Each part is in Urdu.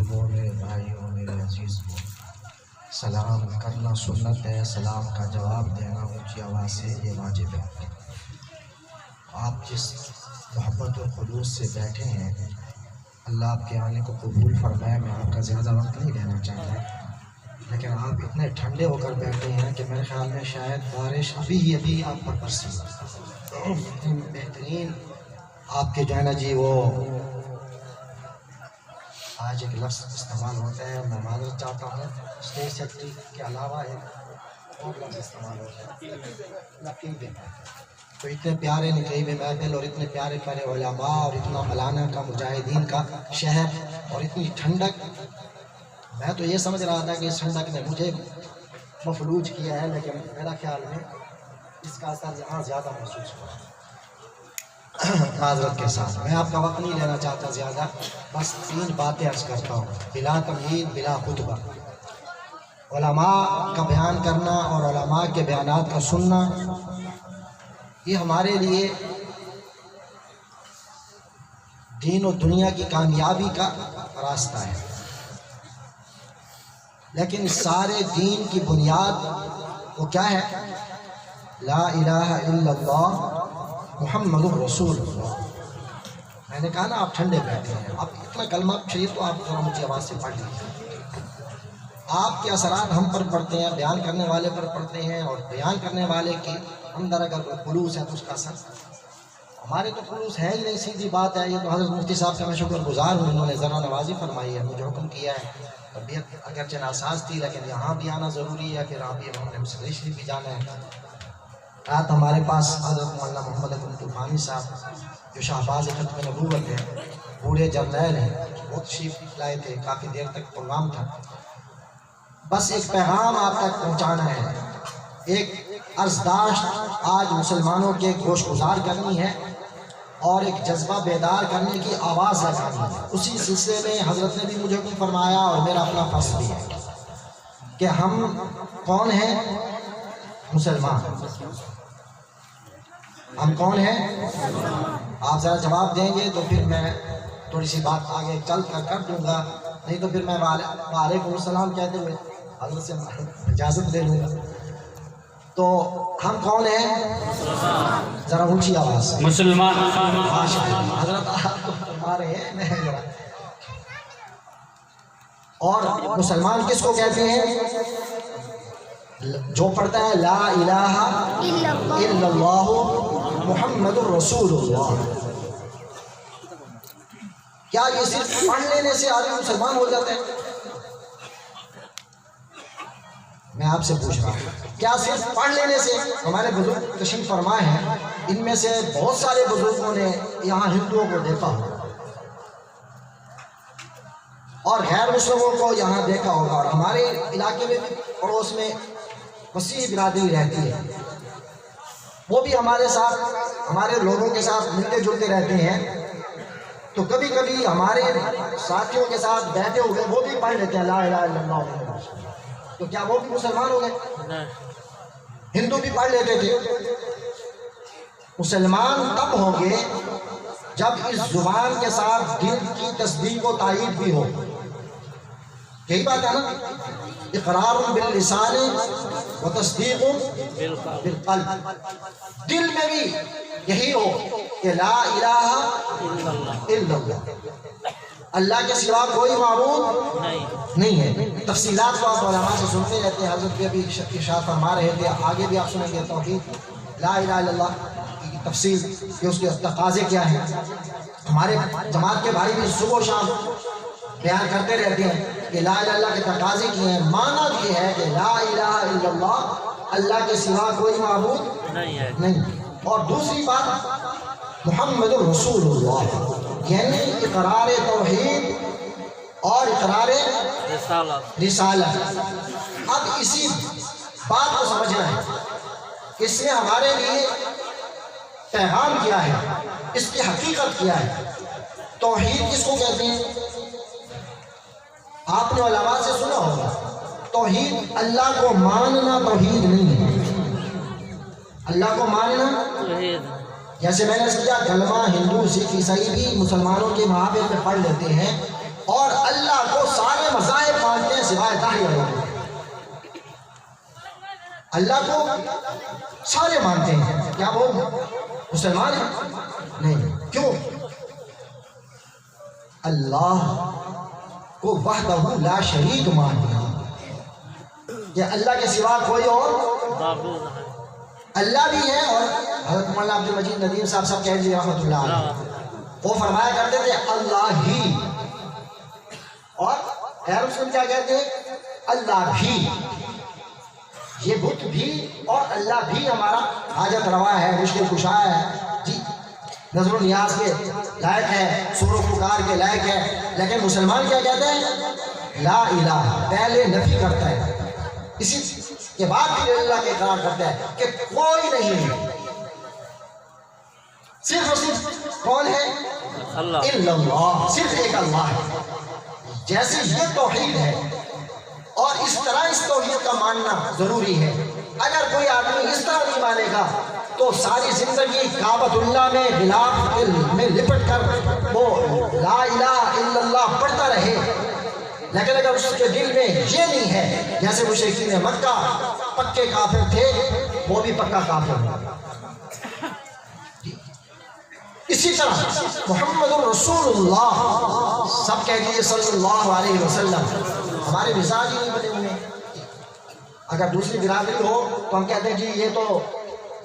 بزرگوں، میرے بھائیوں، میرے عزیزوں، سلام کرنا سنت ہے، سلام کا جواب دینا اونچی آواز سے یہ واجب ہے۔ آپ جس محبت و خلوص سے بیٹھے ہیں، اللہ آپ کے آنے کو قبول فرمائے۔ میں آپ کا زیادہ وقت نہیں لینا چاہتا، لیکن آپ اتنے ٹھنڈے ہو کر بیٹھے ہیں کہ میرے خیال میں شاید بارش ابھی آپ پر برسی۔ بہترین آپ کے جو ہے نا جی وہ آج ایک لفظ استعمال ہوتا ہے، میں معذرت چاہتا ہوں، اسٹیج سیکرٹری کے علاوہ ایک اور لفظ استعمال ہوتا ہے، نقیب۔ تو اتنے پیارے نقیب محفل اور اتنے پیارے پیارے علماء اور اتنا مولانا کا مجاہدین کا شہر اور اتنی ٹھنڈک، میں تو یہ سمجھ رہا تھا کہ اس ٹھنڈک نے مجھے مفلوج کیا ہے، لیکن میرا خیال میں اس کا اثر یہاں زیادہ محسوس ہوا۔ معذرت کے ساتھ میں آپ کا وقت نہیں لینا چاہتا زیادہ، بس 3 باتیں عرض کرتا ہوں بلا تمہید بلا خطبہ۔ علماء کا بیان کرنا اور علماء کے بیانات کا سننا یہ ہمارے لیے دین و دنیا کی کامیابی کا راستہ ہے، لیکن اس سارے دین کی بنیاد وہ کیا ہے؟ لا الہ الا اللہ محمد رسول اللہ۔ میں نے کہا نا آپ ٹھنڈے بیٹھے ہیں، آپ اتنا کلمہ شریف تو آپ ذرا مجھے آواز سے پڑھ لیجیے۔ آپ کے اثرات ہم پر پڑتے ہیں، بیان کرنے والے پر پڑتے ہیں، اور بیان کرنے والے کے اندر اگر کوئی خلوص ہے تو اس کا اثر ہمارے تو خلوص ہے ہی نہیں، سیدھی بات ہے۔ یہ تو حضرت مفتی صاحب کا میں شکر گزار ہوں، انہوں نے ذرا نوازی فرمائی ہے، مجھے حکم کیا ہے، طبیعت اگرچہ ناساز تھی لیکن یہاں بھی آنا ضروری ہے، پھر آپ یہ مسجد شریف بھی جانا ہے۔ رات ہمارے پاس حضرت مولانا محمد اکرم طوفانی صاحب جو شہباز ختم نبوت ہے، بوڑھے جرنیل ہیں، وہ تشریف لائے تھے، کافی دیر تک پروگرام تھا۔ بس ایک پیغام آپ تک پہنچانا ہے، ایک عرضداشت آج مسلمانوں کے گوش گزار کرنی ہے اور ایک جذبہ بیدار کرنے کی آواز لگانی ہے۔ اسی سلسلے میں حضرت نے بھی مجھے حکم فرمایا اور میرا اپنا فرض بھی ہے کہ ہم کون ہیں؟ مسلمان۔ ہم کون ہیں؟ آپ ذرا جواب دیں گے تو پھر میں تھوڑی سی بات آگے چل کر دوں گا، نہیں تو پھر میں وعلیکم السلام کہتے ہوئے حضرت سے اجازت لے لوں گا۔ تو ہم کون ہیں؟ ذرا اونچی آواز سے مسلمان۔ حضرت آپ کو فرما رہے ہیں، میں ذرا۔ اور مسلمان کس کو کہتے ہیں؟ جو پڑھتا ہے لا الہ الا اللہ محمد الرسول اللہ۔ کیا یہ صرف پڑھ لینے سے آدمی مسلمان ہو جاتا ہے؟ میں آپ سے پوچھ رہا ہوں، کیا صرف پڑھ لینے سے؟ ہمارے بزرگ تشریف فرما ہیں، ان میں سے بہت سارے بزرگوں نے یہاں ہندوؤں کو دیکھا ہوگا اور غیر مسلموں کو یہاں دیکھا ہوگا، اور ہمارے علاقے میں بھی پڑوس میں وسیع برادری رہتی ہے، وہ بھی ہمارے ساتھ، ہمارے لوگوں کے ساتھ ملتے جلتے رہتے ہیں۔ تو کبھی کبھی ہمارے ساتھیوں کے ساتھ بیٹھے ہوئے وہ بھی پڑھ لیتے ہیں لا الہ الا اللہ۔ تو کیا وہ بھی مسلمان ہو گئے؟ ہندو بھی پڑھ لیتے تھے۔ مسلمان تب ہوں گے جب اس زبان کے ساتھ دل کی تصدیق و تائید بھی ہو۔ یہی بات ہے نا، اقرار باللسان و تصدیق بالقلب۔ دل میں بھی یہی ہو کہ لا الہ الا اللہ، اللہ کے سوا کوئی معبود نہیں ہے۔ تفصیلات کو آپ علماء سے سنتے رہتے ہیں، حضرت بھی ابھی ارشاد فرما رہے تھے، آگے بھی آپ سنیں گے توحید لا الہ الا اللہ کی تفصیل کہ اس کے تقاضے کیا ہیں۔ ہمارے جماعت کے بھائی بھی صبح و شام بیان کرتے رہتے ہیں کہ لا الہ الا اللہ کے تقاضے کیے ہیں، معنی یہ ہے کہ لا الہ الا اللہ، اللہ کے سوا کوئی معبود نہیں۔ اور دوسری بات محمد الرسول اللہ، یعنی اقرار توحید اور اقرار رسالت۔ اب اسی بات کو سمجھنا ہے، اس میں ہمارے لیے پیغام کیا ہے، اس کی حقیقت کیا ہے۔ توحید کس کو کہتے ہیں؟ آپ نے علماء سے سنا ہوگا، توحید اللہ کو ماننا توحید نہیں ہے۔ اللہ کو ماننا، جیسے میں نے کیا کلمہ ہندو سکھ عیسائی بھی مسلمانوں کے محابر میں پڑھ لیتے ہیں اور اللہ کو الہ الا اللہ. اللہ کو سارے مانتے ہیں، کیا وہ مسلمان ہیں؟ نہیں. کیوں؟ اللہ کو وحدہ لا شریک مان لیا کہ اللہ کے سوا کوئی اور اللہ بھی ہے. اور حضرت مولانا عبد المجید ندیم صاحب کہہ دیے رحمۃ اللہ علیہ، وہ فرمایا کرتے تھے اللہ ہی، اور غیر مسلم کیا کہتے ہیں؟ اللہ بھی. یہ بت بھی اور اللہ بھی ہمارا حاجت روا ہے، مشکل کشا ہے جی، نظر و نیاز کے لائق ہے، سور و پکار کے لائق ہے. لیکن مسلمان کیا کہتے ہیں؟ لا الہ، پہلے نفی کرتا ہے، اسی کے بعد بھی اللہ کے اقرار کرتا ہے کہ کوئی نہیں ہے، صرف اور صرف کون ہے؟ اللہ، الا اللہ، صرف ایک اللہ ہے. جیسے یہ توحید ہے اور اس طرح اس توحید کا ماننا ضروری ہے. اگر کوئی آدمی اس طرح نہیں مانے گا تو ساری زندگی کعبۃ اللہ میں غلاف میں لپٹ کر وہ لا الہ الا اللہ پڑھتا رہے، لیکن اگر اس کے دل میں یہ نہیں ہے، جیسے مشرکین مکہ پکے کافر تھے، وہ بھی پکا کافر ہے. اسی طرح محمد الرسول اللہ، سب کہہ دیجیے صلی اللہ علیہ وسلم. ہمارے مزاج ہی نہیں بنے ہوئے. اگر دوسری برادری ہو تو ہم کہتے ہیں جی یہ تو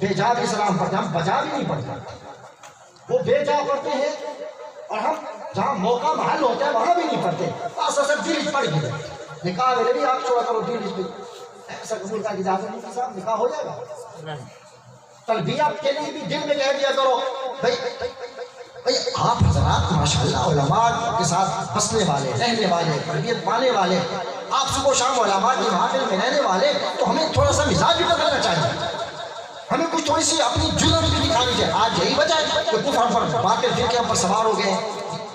بے جا بھی سلام پڑھتے، ہم بجا بھی نہیں پڑھتے، وہ بے جا پڑھتے ہیں، اور ہم جہاں موقع محل ہوتا ہے وہاں بھی نہیں پڑھتے. بس اصل دل پڑھ گئے، نکاح میرے بھی آپ چھوڑا کرو دل پہ، ایسا قبول کا اجازت نہیں کہ صاحب نکاح ہو جائے گا. تلبیہ کے لیے بھی دل میں کہہ دیا کرو بھائی آپ حضرات ماشاءاللہ علماء کے ساتھ بسنے والے، رہنے والے، تربیت پانے والے، آپ صبح و شام علماء کی محافل میں رہنے والے، تو ہمیں تھوڑا سا مزاج بھی بدلنا چاہیے، ہمیں کچھ تھوڑی سی اپنی جرأت بھی دکھانی چاہیے. آج یہی وجہ ہے کہ کفر ہم پر باطل فرقے ہم پر سوار ہو گئے،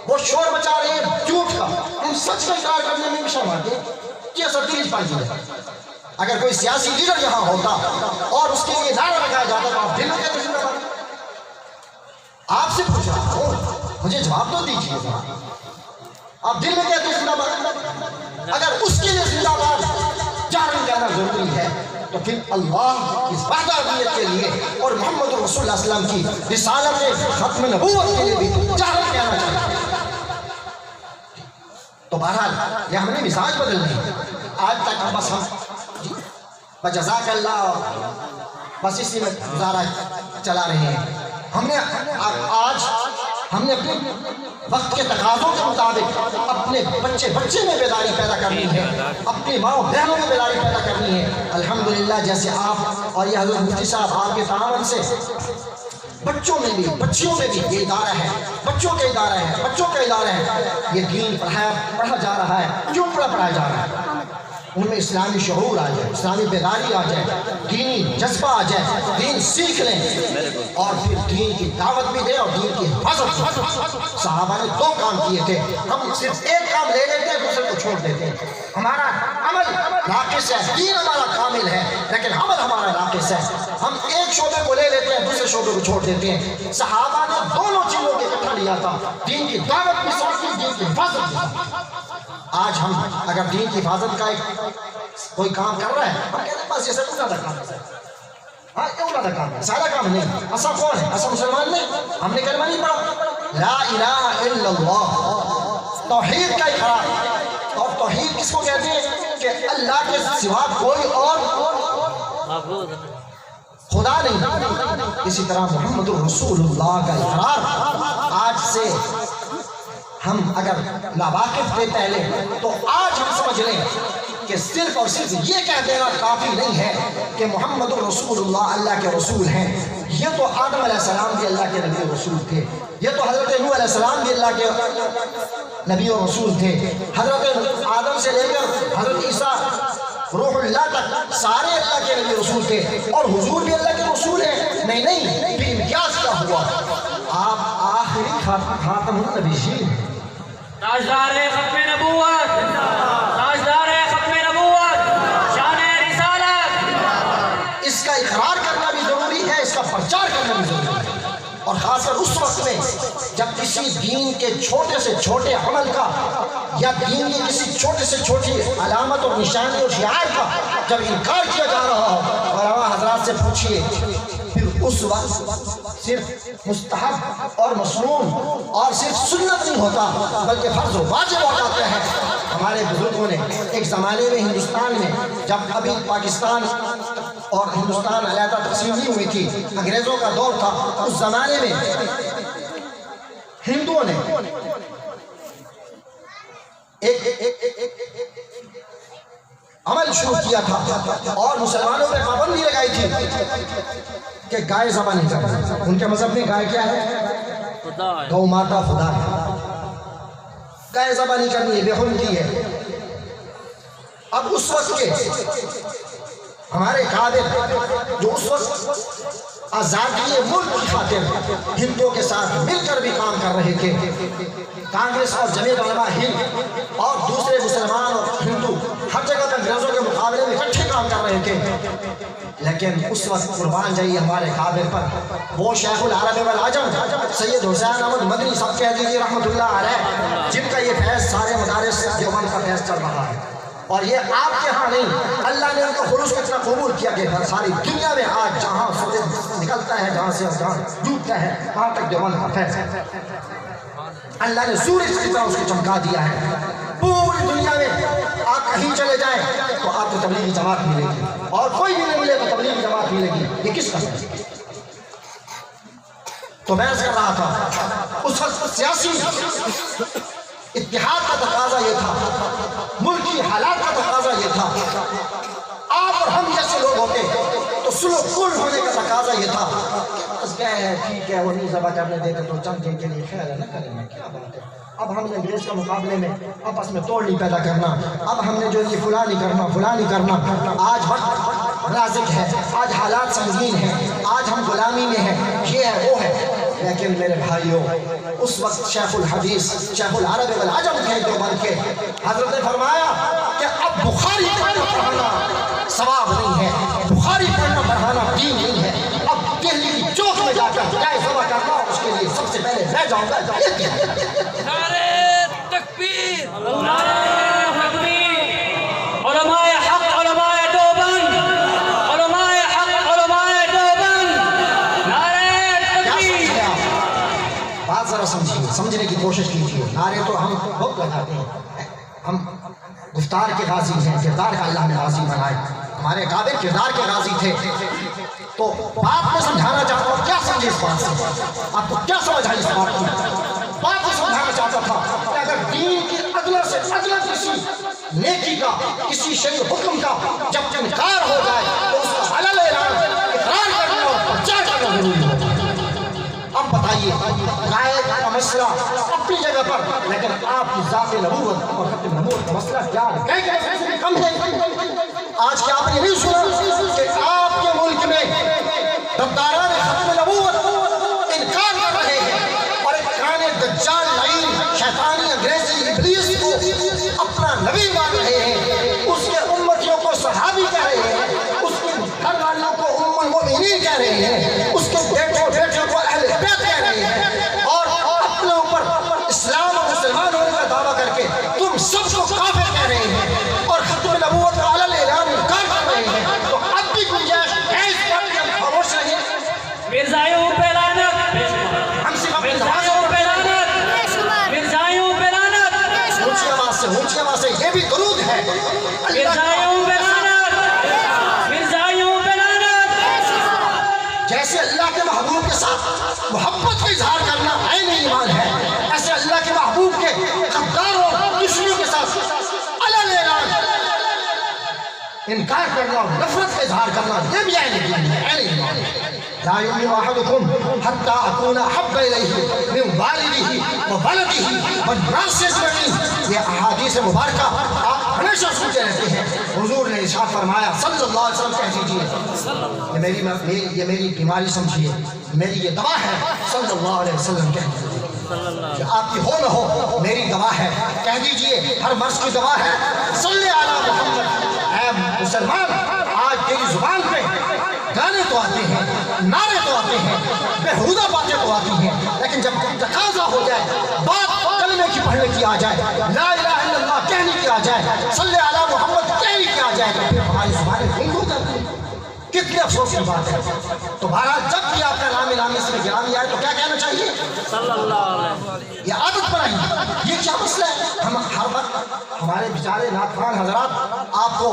وہ شور مچا رہے ہیں جھوٹ کا، ہم سچ کا اقرار کرنے میں بھی شرم آتی ہے کہ ایسا دل پائی ہے. اگر کوئی سیاسی لیڈر یہاں ہوتا اور اس کے لیے نعرہ لگایا جاتا تو آپ دل میں کہتے زندہ باد. آپ سے پوچھ رہا ہوں، مجھے جواب تو دیجیے گا، آپ دل میں کہتے زندہ باد؟ اگر اس کے لیے زندہ باد جہرن کہنا ضروری ہے تو پھر اللہ کی وحدانیت کے لیے اور محمد رسول اللہ صلی اللہ علیہ وسلم کی رسالت ختم نبوت کے لیے بھی جہرن کہنا چاہیے. تو بہرحال یہ ہم نے مزاج بدلنی ہے. آج تک ہم بس جزاک اللہ بس اسی میں گزارا چلا رہے ہیں. ہم نے اپنے وقت کے تقاضوں کے مطابق اپنے بچے میں بیداری پیدا کرنی ہے، اپنی ماں بہنوں میں بیداری پیدا کرنی ہے. الحمدللہ جیسے آپ اور یہ حضرت مفتی صاحب آپ کے تعاون سے بچوں میں بھی بچیوں میں بھی یہ ادارہ ہے، بچوں کا ادارہ ہے. یہ دین پڑھا جا رہا ہے، کیوں پڑھایا جا رہا ہے؟ ان میں اسلامی شعور آ جائے، اسلامی بیداری آ جائے، دینی جذبہ آ جائے، دین سیکھ لیں اور پھر دین کی دعوت بھی دیں اور دین کی حفاظت. صحابہ نے 2 کام کیے تھے، ہم صرف ایک کام لے لیتے ہیں دوسرے کو چھوڑ دیتے ہیں. ہمارا عمل ناقص ہے، دین ہمارا کامل ہے لیکن عمل ہمارا ناقص ہے. ہم ایک شعبے کو لے لیتے ہیں دوسرے شعبے کو چھوڑ دیتے ہیں. صحابہ نے دونوں چیزوں کو اکٹھا لیا تھا، دین کی دعوت بھی ساتھ تھی، دین کی حفاظت بھی. آج ہم اگر دین کی حفاظت کا کوئی کام کر رہا ہے، ہم کہتے ہیں بس یہ سب انہوں کا کام ہے. ہاں یہ انہوں کا کام ہے، سارا کام نہیں. اصل کون ہے؟ اصل مسلمان نہیں. ہم نے کلمہ نہیں پڑھا لا الہ الا اللہ، توحید کا اقرار. اور توحید کس کو کہتے ہیں؟ کہ اللہ کے سوا کوئی اور خدا نہیں. اسی طرح محمد الرسول اللہ کا اقرار. آج سے ہم اگر لاواقف تھے پہلے تو آج ہم سمجھ لیں کہ صرف اور صرف یہ کہہ دینا کافی نہیں ہے کہ محمد الرسول اللہ اللہ کے رسول ہیں. یہ تو آدم علیہ السلام بھی اللہ کے نبی و رسول تھے، یہ تو حضرت نوح علیہ السلام بھی اللہ کے نبی و رسول تھے، حضرت آدم سے لے کر حضرت عیسیٰ روح اللہ تک سارے اللہ کے نبی رسول تھے، اور حضور بھی اللہ کے رسول ہیں. نہیں پھر امتیاز کیا ہوا؟ آپ آخری خاتم النبیین، تاجدار ختم نبوت، تاجدار ختم نبوت، شان رسالت. اس کا اقرار کرنا بھی ضروری ہے، اس کا پرچار کرنا بھی ضروری ہے. اور خاص کر اس وقت میں جب کسی دین کے چھوٹے سے چھوٹے عمل کا یا دین کی کسی چھوٹے سے چھوٹی علامت اور نشانی اور شعار کا جب انکار کیا جا رہا ہو، اور حضرات سے پوچھئے پھر اس وقت صرف مستحب اور مسنون اور صرف سنت نہیں ہوتا بلکہ فرض و واجب ہو جاتے ہیں۔ ہمارے بزرگوں نے ایک زمانے میں ہندوستان میں جب ابھی پاکستان اور ہندوستان علیحدہ تقسیم نہیں ہوئی تھی، انگریزوں کا دور تھا، اس زمانے میں ہندوؤں نے ایک عمل شروع کیا تھا اور مسلمانوں پہ پابندی لگائی تھی کہ گائے ذبح نہیں کرنا۔ ان کے مذہب میں گائے کیا ہے؟ گو ماتا خدا ہے، گائے ذبح نہیں کرنی ہے، بے حرمتی ہے۔ اب اس وقت کے ہمارے قادر جو اس وقت آزادی ملک کی خاطر ہندوؤں کے ساتھ مل کر بھی کام کر رہے تھے، کانگریس اور جمعیت علماء ہند اور دوسرے مسلمان اور ہندو ہر جگہ پر انگریزوں کے مقابلے میں اکٹھے کام کر رہے تھے، لیکن اس وقت قربان جائیے ہمارے قابل پر وہ شیخ العرب والعجم سید حسین احمد مدنی صاحب کہہ دیجیے رحمۃ اللہ علیہ، جن کا یہ فیض سارے مدارس دیوبند کا فیض چل رہا ہے، اور یہ آپ کے ہاں نہیں، اللہ نے ان کو خلوص کو اتنا قبول کیا کہ ساری دنیا میں آج جہاں سورج نکلتا ہے، جہاں سے جہاں ڈوبتا ہے، وہاں تک دیوبند کا فیض ہے۔ اللہ نے سورج کی طرح اس کو چمکا دیا ہے۔ پوری دنیا میں آپ کہیں چلے جائیں تو آپ کو تبلیغی جماعت ملے گی، اور کوئی بھی نہیں ملے تو تبلیغی جماعت ملے گی۔ یہ کس کا ہے؟ تو میں کر رہا تھا اس وقت سیاسی اتحاد کا تقاضا یہ تھا، ملکی حالات کا تقاضا یہ تھا، آپ اور ہم جیسے لوگ ہوتے تو سلو کل ہونے کا تقاضا یہ تھا، بس کیا ہے ٹھیک ہے وہ نہیں ذبح کرنے دیتے تو چند دن کے لیے خیر ہے نہ کریں گے، کیا بات ہے، اب ہم نے انگریز کے مقابلے میں آپس میں توڑ نہیں پیدا کرنا، اب ہم نے جو یہ فلاں نہیں کرنا فلاں نہیں کرنا۔ آج وقت نازک ہے، آج حالات سنگین ہیں، آج ہم غلامی میں ہیں، یہ ہے وہ ہے، لیکن میرے بھائیوں اس وقت شیخ الحدیث شیخ العرب والعجم تھے دیوبند کے، حضرت نے فرمایا کہ اب بخاری پڑھنا پڑھانا ثواب نہیں ہے، بخاری پڑھنا پڑھانا دین نہیں ہے، اب دہلی کی چوک میں جا کر گائے ذبح کرنا اس کے لیے سب سے پہلے میں جاؤں گا۔ نعرہ تکبیر، نعرہ تکبیر، علماء حق علماء دیوبند، علماء حق علماء دیوبند، نعرہ تکبیر۔ بات ذرا سمجھیے، سمجھنے کی کوشش کیجیے، نعرے تو ہم بہت لگاتے ہیں، ہم گفتار کے غازی ہیں، کردار کا اللہ نے غازی بنائے، ہمارے قابل کردار کے غازی تھے، تو بات میں سمجھانا چاہتا ہوں، کیا سمجھے اس بات سے، آپ کو کیا سمجھ آئی اس بات کی؟ بات میں سمجھانا چاہتا تھا کہ اگر دین کی ادنا سے ادنا کسی نیکی کا، کسی شریع حکم کا جب انکار ہو جائے تو اس کا علل اعلان اقرار کرنا اور پرچار کرنا ضروری ہوتا ہے۔ اب بتائیے گائے کا مسئلہ اپنی جگہ پر، لیکن آپ کی ذات نبوت اور ختم نبوت کا مسئلہ کیا ہے؟ کم ہے۔ آج کیا آپ نے نہیں سنا کہ آپ کے ملک میں غداران ختم نبوت انکار کر رہے ہیں اور ایک کان دجال لعین شیطانی انگریزی ابلیس کو اپنا نبی مان رہے ہیں، اس کے امتیوں کو صحابی کہہ رہے ہیں، اس کے گھر والوں کو ام المؤمنین کہہ رہے ہیں، اس کے بیٹوں کو اہل بیت کہہ رہے ہیں، اور اپنے اوپر اسلام اور مسلمان ہونے کا دعویٰ کر کے تم سب کو کافر کہہ رہے ہیں اور ختم نبوت کا علل اعلان انکار کر رہے ہیں، تو اب بھی گنجائش ہے اس بات کی، ہم خاموش رہیں۔ مرزائیوں پہ لعنت، ہم صرف اپنی مرزائیوں پہ لعنت، مرزائیوں پہ لعنت، اونچی آواز سے یہ بھی درود ہے، مرزائیوں پہ لعنت، مرزائیوں پہ لعنت۔ جیسے اللہ کے محبوب کے ساتھ محبت کا اظہار کرنا عین ایمان ہے، ایسے اللہ کے محبوب کے غداروں اور دشمنوں کے ساتھ علل اعلان انکار کرنا اور نفرت کا اظہار کرنا یہ بھی عین ایمان ہے، عین ایمان ہے۔ لا يؤمن أحدكم حتى أكون أحب إليه من والده وولده والناس أجمعين۔ یہ احادیث مبارکہ آپ ہمیشہ سنتے رہتے ہیں، حضور نے ارشاد فرمایا صلی اللہ علیہ وسلم کہہ دیجیے، یہ میری بیماری سمجھیے، میری یہ دوا ہے، صلی اللہ علیہ وسلم کہہ دیجیے، آپ کی ہو نہ ہو میری دوا ہے، کہہ دیجیے ہر مرض کی دوا ہے، صلی علی محمد۔ اے مسلمان، آج تیری زبان پہ گانے تو آتے ہیں, نعرے تو آتے ہیں, بےہودہ باتیں تو آتی ہیں, لیکن جب تقاضا ہو جائے, بات کلمے کی پڑھنے کی آ جائے, لا الہ الا اللہ کہنے کی آ جائے, صلی علی محمد کہنے کی آ جائے, تو پھر ہماری زبانیں بند ہو جاتی ہیں. کتنی افسوس کی بات ہے. تو بہرحال جب بھی آپ کا نام نامی اس میں گرامی آئے تو کیا کہنا چاہیے؟ صلی اللہ علیہ. یہ عادت بنائی. یہ کیا مسئلہ ہے؟ ہم ہر وقت ہمارے بیچارے نعتخوان حضرات آپ کو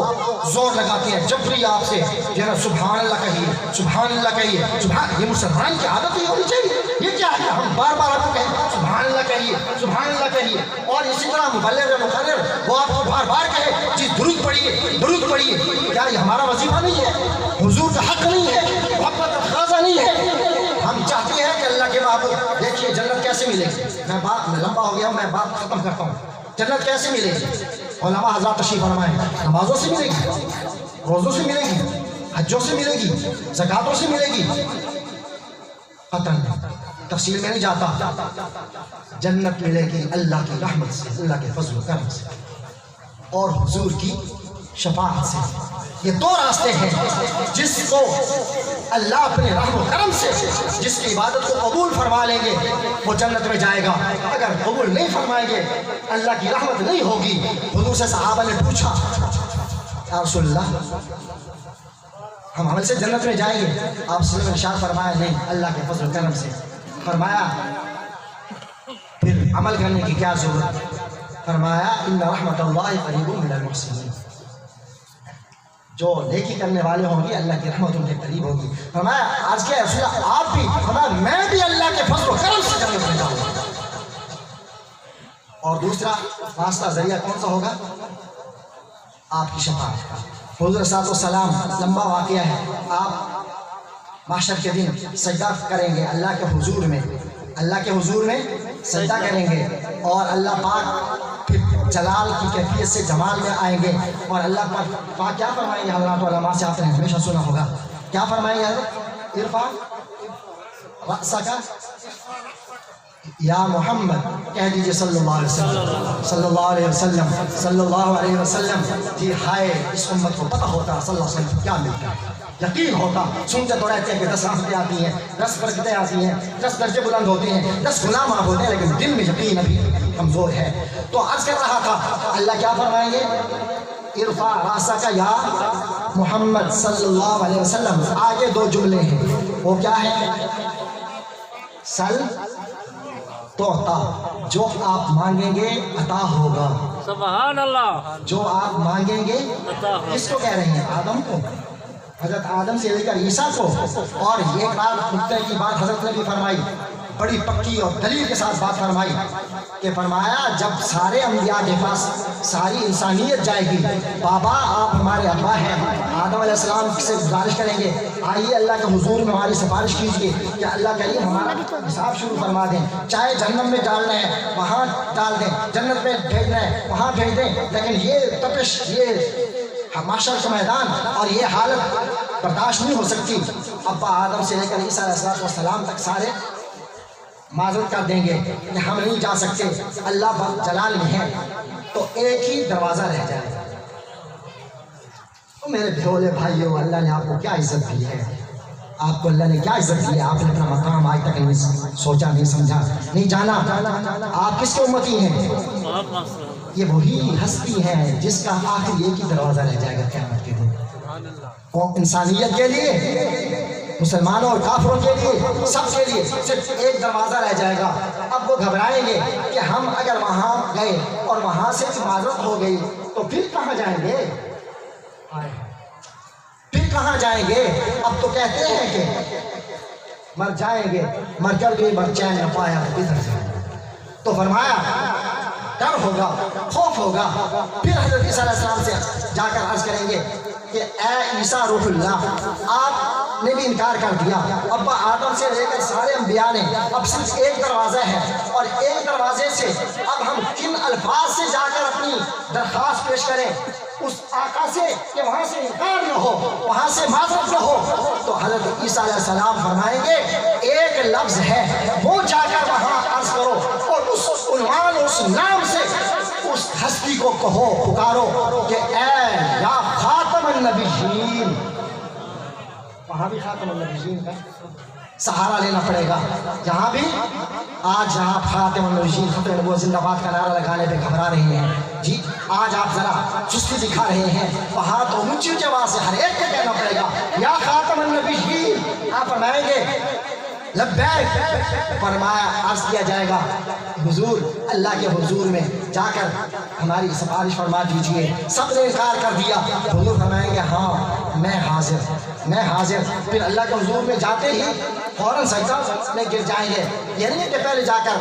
زور لگاتے ہیں, جب بھی آپ سے جو ہے نا سبحان اللہ کہیے, سبحان اللہ کہیے, سبحان. یہ مسلمان کی عادت ہی ہونی چاہیے. یہ کیا ہے؟ ہم بار بار آپ کو کہیں سبحان اللہ کہیے, سبحان اللہ کہیے, اور اسی طرح مبلغ و مقرر وہ آپ کو بار بار کہے جی درود پڑھیے, درود پڑھیے. کیا یہ ہمارا وظیفہ نہیں ہے؟ حضور کا حق نہیں ہے؟ محبت کا تقاضا نہیں ہے؟ ہم چاہتے ہیں کہ اللہ کے محبوب دیکھیے جنت کیسے ملے گی. میں لمبا ہو گیا ہوں, میں بات ختم کرتا ہوں. جنت کیسے ملے گی؟ علماء حضرات تشریف فرمائیں. نمازوں سے ملے گی, روزوں سے ملے گی, حجوں سے ملے گی, زکاتوں سے ملے گی؟ قطعاً تفصیل میں نہیں جاتا. جنت ملے گی اللہ کی رحمت سے, اللہ کے فضل و کرم سے, اور حضور کی شفاعت سے. یہ دو راستے ہیں جس کو اللہ اپنے رحم و کرم سے جس کی عبادت کو قبول فرما لیں گے وہ جنت میں جائے گا. اگر قبول نہیں فرمائیں گے اللہ کی رحمت نہیں ہوگی. حضور سے صحابہ نے پوچھا یا رسول اللہ ہم عمل سے جنت میں جائیں گے؟ آپ صلی اللہ علیہ وسلم نے ارشاد فرمایا نہیں, اللہ کے فضل و کرم سے. فرمایا پھر عمل کرنے کی کیا ضرورت؟ فرمایا ان رحمت اللہ قریب من المحسنین, جو نیکی کرنے والے ہوں گے اللہ کی رحمت ان کے قریب ہوگی. فرمایا آج کے رسول اللہ آپ بھی؟ فرمایا میں بھی اللہ کے فضل و کرم سے جنت میں جاؤں گا. اور دوسرا راستہ ذریعہ کون سا ہوگا؟ آپ کی شفاعت کا. حضور صلی اللہ علیہ وسلم لمبا واقعہ ہے. آپ محشر کے دن سجدہ کریں گے اللہ کے حضور میں, اللہ کے حضور میں سجدہ کریں گے, اور اللہ پاک پھر جلال کی کیفیت سے جمال میں آئیں گے, اور اللہ پاک کیا فرمائیں گے؟ حضرات علماء سے آپ نے ہمیشہ سنا ہوگا, کیا فرمائیں گے حضرت؟ ارفع رأسک یا محمد, کہہ دیجئے صلی اللہ علیہ وسلم, صلی اللہ علیہ وسلم, صلی اللہ علیہ وسلم. جی ہائے اس امت کو پتہ ہوتا صلی اللہ علیہ وسلم کیا ملتا ہے, یقین ہوتا. سنتے تو رہتے ہیں کہ 10 رحمتیں آتی ہیں, 10 برکتیں آتی ہیں, 10 درجے بلند ہوتے ہیں, 10 گناہ معاف ہوتے ہیں, لیکن دل میں یقین ابھی کمزور ہے. تو عرض کر رہا تھا اللہ کیا فرمائیں گے؟ ارفع راسک یا محمد صلی اللہ علیہ وسلم. آگے 2 جملے ہیں, وہ کیا ہے؟ سل توتا, جو آپ مانگیں گے عطا ہوگا. سبحان اللہ. جو آپ مانگیں گے عطا ہوگا. کس کو کہہ رہے ہیں؟ آدم کو, حضرت آدم سے لے کر عیسیٰ کو. اور یہ بات نکتے کی بات حضرت نے بھی فرمائی, بڑی پکی اور دلیل کے ساتھ بات فرمائی کہ فرمایا جب سارے انبیاء کے پاس ساری انسانیت جائے گی, بابا آپ ہمارے ابا ہیں, آدم علیہ السلام سے گزارش کریں گے آئیے اللہ کے حضور میں ہماری سفارش کیجیے کہ اللہ کریم ہمارا حساب شروع فرما دیں, چاہے جہنم میں ڈالنا ہے وہاں ڈال دیں, جنت میں بھیجنا ہے وہاں بھیج دیں, لیکن یہ تپش, یہ محشر کا میدان اور یہ حالت برداشت نہیں ہو سکتی. ابا آدم سے لے کر عیسیٰ علیہ السلام تک سارے معذرت کر دیں گے کہ ہم نہیں جا سکتے, اللہ جلال میں ہے. تو ایک ہی دروازہ رہ جائے گا. تو میرے بھولے بھائیوں, اللہ نے آپ کو کیا عزت دی ہے, آپ کو اللہ نے کیا عزت دی ہے. آپ نے اپنا مقام آج تک نہیں سوچا, نہیں سمجھا, نہیں جانا. آپ کس کے امتی ہیں؟ یہ وہی ہستی ہے جس کا آخر ایک ہی دروازہ رہ جائے گا قیامت کے دن. انسانیت کے لیے, مسلمانوں اور کافروں کے لیے, سب کے لیے صرف ایک دروازہ رہ جائے گا. اب وہ گھبرائیں گے کہ ہم اگر وہاں گئے اور وہاں سے معذرت ہو گئی تو پھر کہاں جائیں گے, پھر کہاں جائیں گے. اب تو کہتے ہیں کہ مر جائیں گے, مر کر بھی مر چین نہ پایا تو کدھر جائیں گے. تو فرمایا ڈر ہوگا, خوف ہوگا. پھر حضرت عیسیٰ علیہ السلام سے جا کر عرض کریں گے کہ اے عیسیٰ روح اللہ, آپ نے بھی انکار کر دیا, ابا آدم سے لے کر سارے انبیاء نے, اب صرف ایک دروازہ ہے, اور ایک دروازے سے اب ہم کن الفاظ سے جا کر اپنی درخواست پیش کریں اس آقا سے کہ وہاں سے انکار نہ ہو, وہاں سے معذرت نہ ہو. تو حضرت عیسیٰ علیہ السلام فرمائیں گے ایک لفظ ہے, وہ جا کر وہاں عرض کرو, اور اس عنوان, اس نام سے اس ہستی کو کہو, پکارو کہ اے یا خاتم النبیین, وہاں بھی خاتم النبیین کا سہارا لینا پڑے گا. یہاں بھی آج آپ خاتم النبیین ختم نبوت زندہ باد کا نعرہ لگانے پہ گھبرا رہے ہیں جی. آج آپ ذرا سستی دکھا رہے ہیں. وہاں تو اونچی اونچی آواز سے ہر ایک کو کہنا پڑے گا یا خاتم النبیین. آپ فرمائیں گے لبیک. فرمایا عرض کیا جائے گا حضور اللہ کے حضور میں جا کر ہماری سفارش فرما دیجئے. سب نے انکار کر دیا. حضور فرمائیں گے ہاں میں حاضر میں حاضر. پھر اللہ کے حضور میں جاتے ہی فوراً سجدہ میں گر جائیں گے. یہ نہیں کہ پہلے جا کر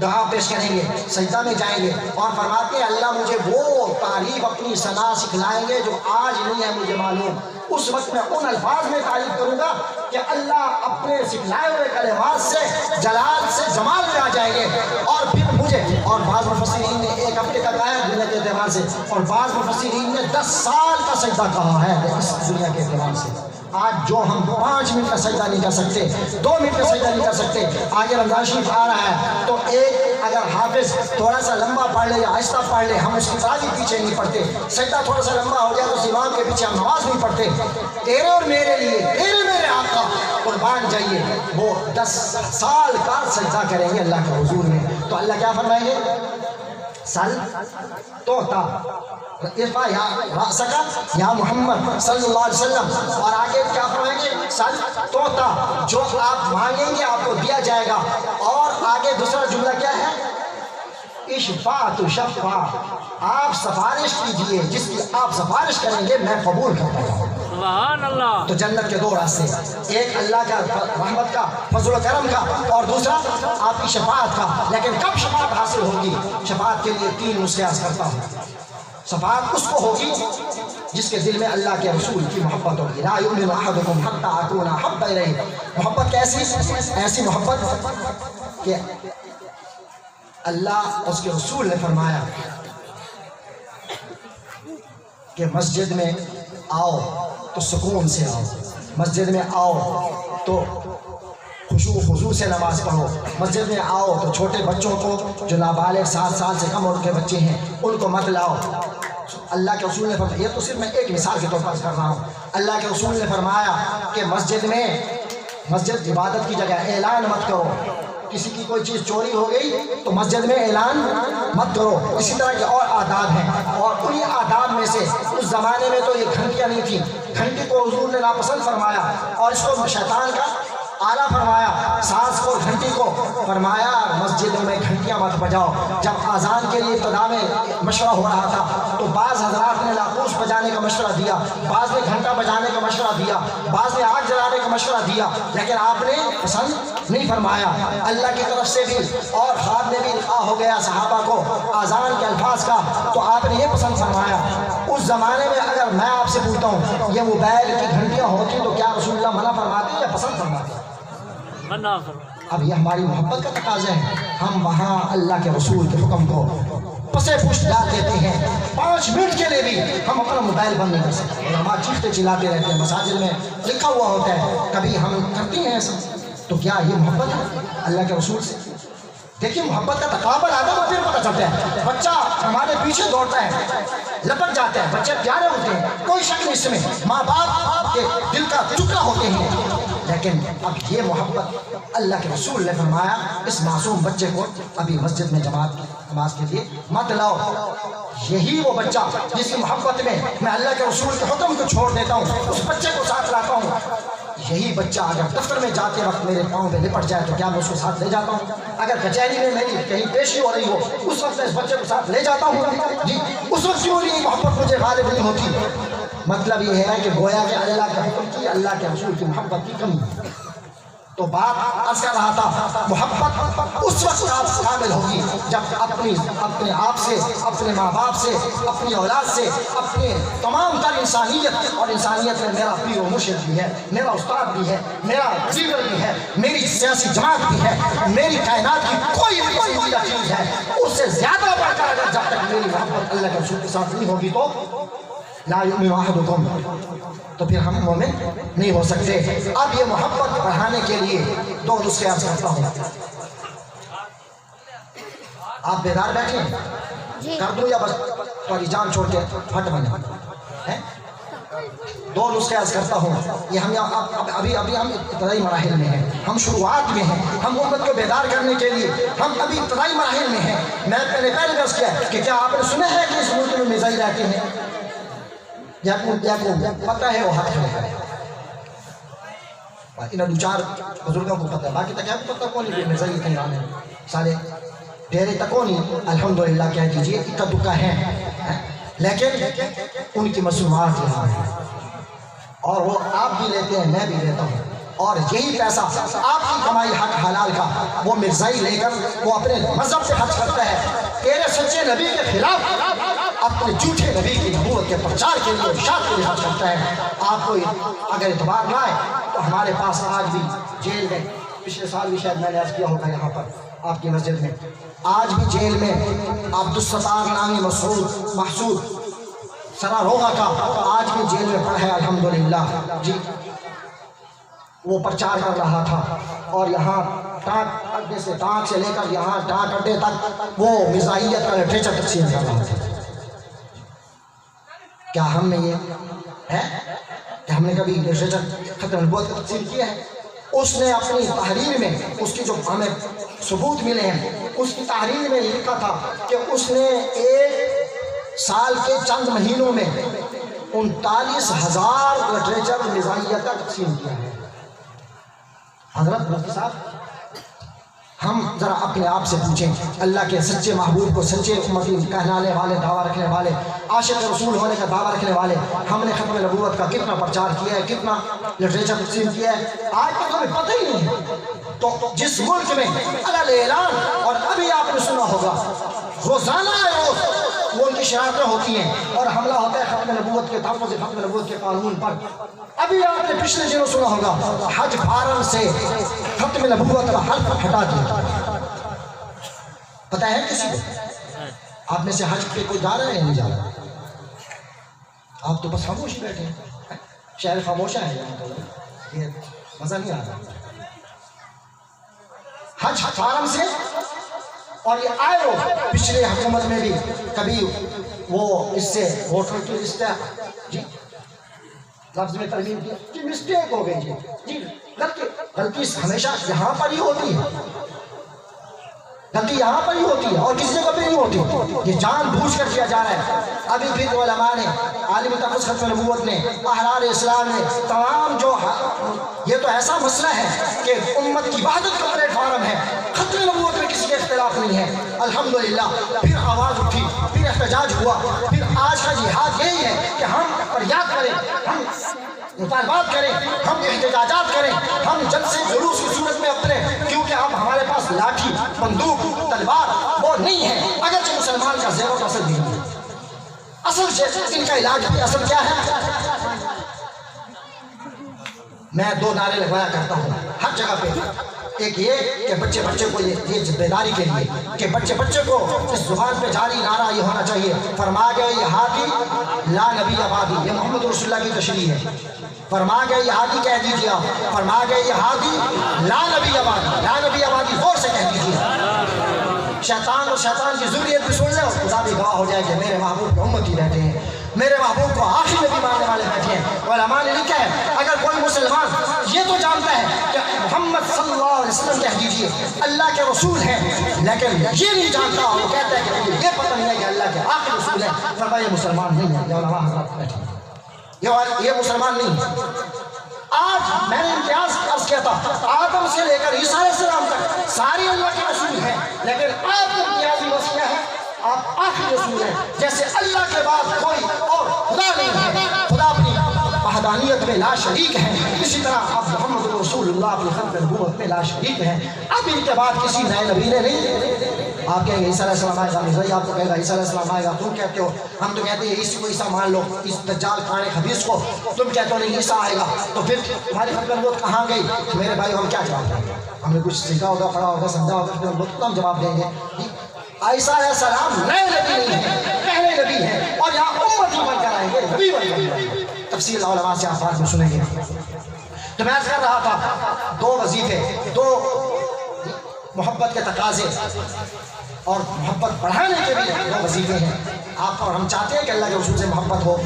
دعا پیش کریں گے, سجدہ میں جائیں گے اور فرماتے ہیں اللہ مجھے وہ تعریف اپنی ثنا سکھلائیں گے جو آج نہیں ہے مجھے معلوم. اس وقت میں ان الفاظ میں تعریف کروں گا کہ اللہ اپنے سکھلائے ہوئے کلمات سے جلال سے جمال میں آ جائیں گے. اور پھر مجھے اور بعض مفسرین نے 1 ہفتے کا کہا ہے دنیا کے اعتبار سے, اور بعض مفسرین نے 10 سال کا سجدہ کہا ہے اس دنیا کے اعتبار سے. آج جو ہم 5 منٹ کا سجدہ نہیں کر سکتے, 2 منٹ کا سجدہ نہیں کر سکتے. آگے رمضان شریف آ رہا ہے تو ایک اگر حافظ تھوڑا سا لمبا پڑھ لے یا آہستہ پڑھ لے, ہم اس کی طرح بھی پیچھے نہیں پڑتے. سجدہ تھوڑا سا لمبا ہو گیا تو امام کے پیچھے ہم نماز نہیں پڑھتے. تیرے اور میرے لیے تیرے میرے آقا قربان جائیے وہ 10 سال کا سجدہ کریں گے اللہ کے حضور میں. تو اللہ کیا فرمائیں گے سل توتا ارفع یا رأسکا یا محمد صلی اللہ علیہ وسلم. اور آگے کیا فرمائیں گے سل توتا, جو آپ مانگیں گے آپ کو دیا جائے گا. اور آگے دوسرا جملہ کیا ہے اشفاع تشفع, آپ سفارش کیجئے جس کی آپ سفارش کریں گے میں قبول کرتا ہوں. سبحان اللہ. تو جنت کے 2 راستے, ایک اللہ کا رحمت کا فضل و کرم کا اور دوسرا آپ کی شفاعت کا. لیکن کب شفاعت حاصل ہوگی؟ شفاعت کے لیے 3 نسخے عرض کرتا ہوں. شفاعت اس کو ہوگی جس کے دل میں اللہ کے رسول کی محبت ہوگی. لا یؤمن احدکم حتی اکون احب الیہ. محبت کیسی؟ ایسی محبت کہ اللہ اس کے رسول نے فرمایا کہ مسجد میں آؤ تو سکون سے آؤ, مسجد میں آؤ تو خشوع و خضوع سے نماز پڑھو, مسجد میں آؤ تو چھوٹے بچوں کو جو نابالغ 7 سال سے کم عمر کے بچے ہیں ان کو مت لاؤ. اللہ کے رسول نے فرمایا, یہ تو صرف میں ایک مثال کے طور پر کر رہا ہوں. اللہ کے رسول نے فرمایا کہ مسجد عبادت کی جگہ, اعلان مت کرو. کسی کی کوئی چیز چوری ہو گئی تو مسجد میں اعلان مت کرو. اسی طرح کے اور آداب ہیں, اور انہی آداب میں سے اس زمانے میں تو یہ گھنٹیاں نہیں تھیں. گھنٹی کو حضور نے ناپسند فرمایا اور اس کو شیطان کا آلہ فرمایا. ساز کو گھنٹی کو فرمایا مسجدوں میں گھنٹیاں مت بجاؤ. جب اذان کے لیے ابتدا میں مشورہ ہو رہا تھا تو بعض حضرات نے لاپوش بجانے کا مشورہ دیا, بعض نے گھنٹہ بجانے کا مشورہ دیا, بعض نے آگ جلانے کا مشورہ دیا, لیکن آپ نے پسند نہیں فرمایا. اللہ کی طرف سے بھی اور خواب میں بھی القاء ہو گیا صحابہ کو اذان کے الفاظ کا, تو آپ نے یہ پسند فرمایا. اس زمانے میں اگر میں آپ سے پوچھتا ہوں یہ موبائل کی گھنٹیاں ہوتی تو کیا رسول اللہ منع فرماتے یا پسند فرماتے؟ اب یہ ہماری محبت کا تقاضا ہے. ہم وہاں اللہ کے رسول کے حکم کو پسے پشت ڈال دیتے ہیں. 5 منٹ کے لیے بھی ہم اپنا موبائل بند نہیں کر سکتے. ہمارے چیختے چلاتے رہتے ہیں, مساجد میں لکھا ہوا ہوتا ہے, کبھی ہم کرتے ہیں ایسا. تو کیا یہ محبت ہے اللہ کے رسول سے؟ دیکھیے محبت کا تقابل آتا ہے پھر پتہ چلتا ہے. بچہ ہمارے پیچھے دوڑتا ہے, لپک جاتا ہے, بچے پیارے ہوتے ہیں, کوئی شک نہیں اس میں, ماں باپ کے دل کا ٹکڑا ہوتے ہیں. لیکن اب یہ محبت اللہ کے رسول نے فرمایا اس معصوم بچے کو ابھی مسجد میں جماعت کی نماز کے لیے مت لاؤ. یہی وہ بچہ جس کی محبت میں میں اللہ کے رسول کے حکم کو چھوڑ دیتا ہوں, اس بچے کو ساتھ لاتا ہوں. یہی بچہ اگر دفتر میں جاتے وقت میرے پاؤں پہ لپٹ جائے تو کیا میں اس کو ساتھ لے جاتا ہوں؟ اگر کچہری میں میری کہیں پیشی ہو رہی ہو اس وقت میں اس بچے کو ساتھ لے جاتا ہوں جی. اس وقت کیوں نہیں محبت مجھے غالب نہیں ہوتی؟ مطلب یہ ہے کہ گویا کہ اللہ کے حکم کی, اللہ کے رسول کی محبت کی کمی. تو بات عرض کر رہا تھا محبت اس وقت آپ کامل ہوگی جب اپنے آپ سے, اپنے ماں باپ سے, اپنی اولاد سے, اپنے تمام تر انسانیت, اور انسانیت میں میرا پیر و مرشد بھی ہے, میرا استاد بھی ہے, میرا لیڈر بھی ہے, میری سیاسی جماعت بھی ہے, میری کائنات کی کوئی بھی پسندیدہ چیز ہے, اس سے زیادہ بڑھ کر اگر جب تک میری محبت اللہ کے رسول کے ساتھ نہیں ہوگی تو لا یؤمن احدکم, تو پھر ہم مومن نہیں ہو سکتے. اب یہ محبت بڑھانے کے لیے 2 نسخے عرض کرتا ہوں. آپ بیدار بیٹھیں کر دوں یا بس تمہاری جان چھوڑ کے پھٹ بنے؟ دو نسخے عرض کرتا ہوں. یہ ہم ابھی ہم ابتدائی مراحل میں ہیں, ہم شروعات میں ہیں, ہم امت کو بیدار کرنے کے لیے ہم ابھی ابتدائی مراحل میں ہیں. میں نے پہلے عرض کیا کہ کیا آپ نے سنا ہے کہ اس ملک میں میزائل آتے ہیں؟ یا کو پتہ ہے وہ حق ہے. ان دو چار بزرگوں کو پتہ ہے, باقی تک کیا پتہ کون ہے میزائل کہیں آنے سارے ڈیرے تک کون ہی الحمدللہ کہہ دیجیے اکا دکا ہیں, لیکن ان کی مصنوعات یہاں ہیں اور وہ آپ بھی لیتے ہیں, میں بھی لیتا ہوں, اور یہی پیسہ آپ کی کمائی حق حلال کا وہ مرزائی لے کر وہ اپنے مذہب سے خرچ کرتا ہے. تیرے سچے نبی کے خلاف اپنے جھوٹے نبی کی نبوت کے پرچار کے لیے ارشاد کے لیے خرچ کرتا ہے. آپ کو اگر اعتبار نہ آئے تو ہمارے پاس آج بھی جیل میں, پچھلے سال بھی شاید میں نے عرض کیا ہوگا یہاں پر آپ کی مسجد میں, آج بھی جیل میں عبدالستار نامی محسود سراروغا کا آج بھی جیل میں پڑا ہے الحمدللہ جی. وہ پرچار کر رہا تھا اور یہاں ٹانک اڈے سے ٹانک سے لے کر یہاں ٹانک اڈے تک وہ مزاحیت کا لٹریچر تقسیم کر رہا تھا. کیا ہم میں یہ ہے کہ ہم نے کبھی لٹریچر ختم نبوت کا تقسیم کیا ہے؟ اس نے اپنی تحریر میں, اس کی جو ہمیں ثبوت ملے ہیں, اس کی تحریر میں لکھا تھا کہ اس نے ایک سال کے چند مہینوں میں 39,000 لٹریچر مزاحیت کا تقسیم کیا ہے. حضرت مفتی صاحب, ہم ذرا اپنے آپ سے پوچھیں, اللہ کے سچے محبوب کو سچے امتی کہلانے والے, دعویٰ رکھنے والے, عاشق رسول ہونے کا دعویٰ رکھنے والے, ہم نے ختم نبوت کا کتنا پرچار کیا ہے, کتنا لٹریچر تقسیم کیا ہے, آج تک ہمیں پتہ ہی نہیں ہے. تو جس ملک میں علی اعلان, اور ابھی آپ نے سنا ہوگا روزانہ وہ ان کی شرارتیں ہوتی ہیں اور حملہ ہوتا ہے ختم نبوت کے تحفظ ختم نبوت کے قانون پر. ابھی آپ نے پچھلے دنوں سنا ہوگا حج فارم سے ختم نبوت کا حرف ہٹا دیا. پتہ ہے کسی کو آپ میں سے حج پہ کوئی جا رہا ہے یا نہیں جا رہا؟ آپ تو بس خاموش بیٹھے ہیں, شہر خاموشہ ہے, یہ مزہ نہیں آ رہا. حج فارم سے, اور یہ آئے ہو پچھلے حکومت میں بھی کبھی وہ اس سے ووٹر کی لسٹ جی لفظ میں ترمیم کی جی مسٹیک ہو گئی جی غلطی ہمیشہ یہاں پر ہی ہوتی ہے, غلطی یہاں پر ہی ہوتی ہے اور کسی جگہ پہ نہیں ہوتی. یہ جان بوجھ کر کیا جا رہا ہے. ابھی بھی علماء نے, عالم تحفظ ختم نبوت نے, احرار اسلام نے, تمام جو یہ تو ایسا مسئلہ ہے کہ امت کی وحدت کا پلیٹ فارم ہے, ختم نبوت میں کسی کے اختلاف نہیں ہے. الحمدللہ پھر آواز اٹھی, پھر احتجاج ہوا, پھر آج کا جہاد یہی ہے کہ ہم فریاد کریں, ہم مطالبات کریں, ہم احتجاجات کریں, ہم جلسے جلوس کی صورت میں اپنے, کیونکہ اب ہمارے پاس لاٹھی بندوق تلوار وہ نہیں ہے. اگرچہ مسلمان کا زیر و اصل نہیں ہے, اصل سے ان کا علاج بھی اصل کیا ہے؟ میں دو نعرے لگوایا کرتا ہوں ہر جگہ پہ. ایک یہ کہ بچے کو یہ بیداری کے لیے کہ بچے کو اس زبان پہ جاری نعرہ یہ ہونا چاہیے, فرما گئے یہ ہاتھی لا نبی آبادی, یہ محمد رسول اللہ کی تشریح ہے. فرما گئے یہ ہاتھی کہہ دیجیے, فرما گئے یہ ہاتھی لا نبی آبادی, لا نبی آبادی زور سے کہہ دیجیے. شیطان اور شیطان کی ذریت بھی سن لے اور خدا بھی گواہ ہو جائے کہ میرے محبوب کو امتی بیٹھے ہیں, میرے محبوب کو آخری نبی ماننے والے بیٹھے ہیں. علماء نے لکھا ہے اگر کوئی مسلمان یہ تو جانتا ہے کہ محمد صلی اللہ علیہ وسلم کہہ دیجیے اللہ کے رسول ہیں, لیکن یہ نہیں جانتا, وہ کہتا ہے کہ مجھے یہ پتہ نہیں ہے کہ اللہ کے آخری رسول ہیں, فرمایا یہ مسلمان نہیں ہے. یہ علماء حضرات بیٹھے ہیں, یہ مسلمان نہیں ہے. آج میں نے امتیاز عرض کیا تھا, آدم سے لے کر عیسیٰ علیہ السلام تک سارے اللہ کے رسول ہیں, لیکن آپ کو امتیازی بس کیا ہے, آپ آخری رسول ہیں. جیسے اللہ کے بعد کوئی اور خدا نہیں ہے, خدا اپنی وحدانیت میں لا شریک ہے, اسی طرح آپ محمد رسول اللہ اپنی خلق نبوت میں لا شریک ہیں. اب ان کے بعد کسی نئے نبی نے نہیں. آپ کہیں گے عیسیٰ علیہ السلام آئے گا, مرزائی آپ کو کہے گا عیسیٰ علیہ السلام آئے گا, تم کہتے ہو, ہم تو کہتے ہیں عیسیٰ کو عیسیٰ مان لو, اس دجال کھانے خبیث کو, تم کہتے ہو نہیں عیسیٰ آئے گا, تو پھر تمہاری خلق نبوت کہاں گئی؟ میرے بھائی ہم کیا جواب دیں گے؟ ہم نے کچھ سیکھا ہوگا, پڑھا ہوگا, سمجھا ہوگا, تو ہم جواب دیں گے عیسیٰ علیہ السلام نئے نبی نہیں ہیں, پہلے نبی ہیں, اور یہاں امتی بن کر آئیں گے, نبی بن کر آئیں گے. تفصیل علماء سے آپ بعد میں سنیں گے. تو میں عرض کر رہا تھا, دو وظیفے, دو محبت کے تقاضے, اور محبت بڑھانے کے بھی دو وظیفے ہیں آپ اور ہم چاہتے ہیں کہ اللہ کے رسول سے محبت ہو.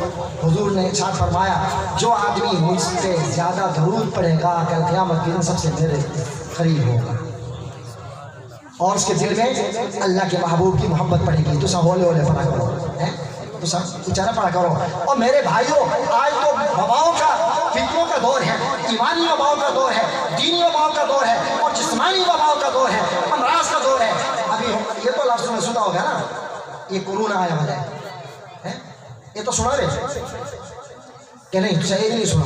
حضور نے ارشاد فرمایا جو آدمی مجھ سے زیادہ درود پڑھے گا کل قیامت کے دن سب سے میرے قریب ہوگا اور اس کے دل میں اللہ کے محبوب کی محبت پڑے گی. تو سب ہولے ہولے پڑھا کرو, تو سب اچانہ پڑھا کرو. اور میرے بھائیوں آج تو وباؤں کا فتنوں کا دور ہے, ایمانی وباؤں کا دور ہے, دینی وباؤں کا دور ہے اور جسمانی وباؤں کا دور ہے, امراض کا دور ہے. ابھی یہ تو لفظ میں سنا ہوگا نا, یہ کورونا آیا ہوا ہے, یہ تو سنا رہے کہ نہیں؟ تو صحیح نہیں سنا,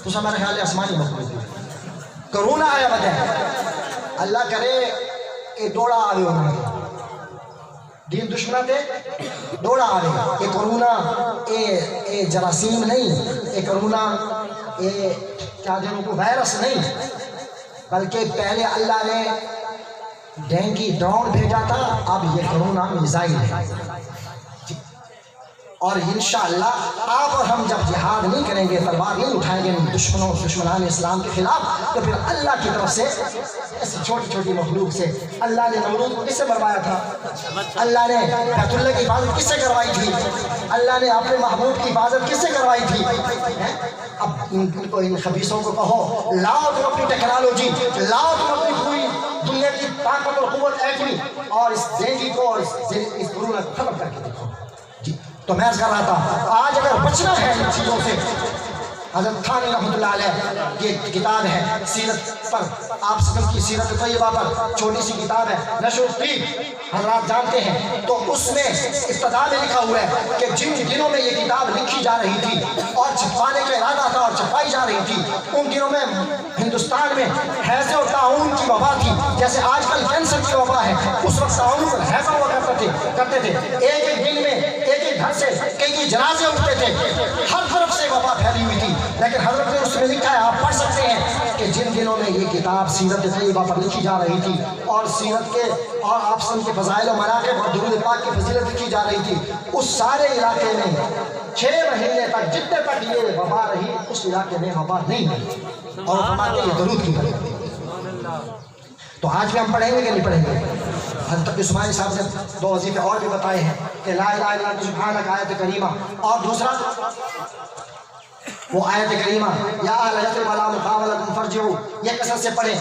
تو سب میرے خیال ہے آسمانی مخلوق کورونا آیا ہوا ہے. اللہ کرے یہ دوڑا آوے ہونا دین دشمنہ تے دوڑا آوے. یہ کورونا اے جراثیم نہیں, یہ کورونا اے کیا جنوں کو وائرس نہیں, بلکہ پہلے اللہ نے ڈینگی ڈرون بھیجا تھا, اب یہ کورونا میزائل ہے. اور انشاءاللہ آپ اور ہم جب جہاد نہیں کریں گے, تلوار نہیں اٹھائیں گے دشمنان اسلام کے خلاف, تو پھر اللہ کی طرف سے اس چھوٹی چھوٹی مخلوق سے اللہ نے نمرود کو کس سے مروایا تھا؟ اللہ نے بیت اللہ کی حفاظت کس سے کروائی تھی؟ اللہ نے اپنے محبوب کی حفاظت کس سے کروائی تھی؟ اب ان خبیثوں کو کہو لاؤ تم اپنی ٹیکنالوجی, لاؤ تم اپنی پوری دنیا کی طاقت اور قوت ایٹمی, اور اس ڈینگی کو اور اس کورونا کو ختم کر کے دیکھو. تو میں کر رہا تھا آج اگر بچنا ہے ان چیزوں سے, حضرت تھانوی رحمۃ اللہ علیہ یہ کتاب ہے سیرت پر, آپ سب کی سیرت طیبہ پر چھوٹی سی کتاب ہے, نشر الطیب حضرات جانتے ہیں. تو اس میں ابتدا میں لکھا ہوا ہے کہ جن دنوں میں یہ کتاب لکھی جا رہی تھی اور چھپانے کا ارادہ تھا اور چھپائی جا رہی تھی, ان دنوں میں ہندوستان میں ہیضے اور طاعون کی وبا تھی. جیسے آج کل کینسر کی وبا ہے, اس وقت طاعون پر ہیضہ ہوا کرتے تھے. ایک ایک دن میں ایک ایک گھر سے کئی جنازے اٹھتے تھے, ہر طرف سے وبا پھیلی ہوئی تھی. لیکن حضرت نے اس میں لکھا ہے, آپ پڑھ سکتے ہیں کہ جن دنوں میں یہ کتاب سیرت طیبہ پر لکھی جا رہی تھی اور سیرت کے اور آپسن کے فضائل و مناقب اور درود پاک کی فضیلت لکھی جا رہی تھی, اس سارے علاقے میں 6 مہینے تک جتنے تک یہ وبا رہی اس علاقے میں وبا نہیں رہی, اور فرماتے یہ درود کی کریں. تو آج بھی ہم پڑھیں گے کہ نہیں پڑھیں گے؟ حضرت عثمانی صاحب نے 2 وظیفے اور بھی بتائے ہیں کہ لا الہ الا انت سبحانک آیت کریمہ, اور دوسرا وہ آیت کریمہ یا اہل یثرب لا مقام لکم فارجعوا, یہ کثرت سے پڑھیں.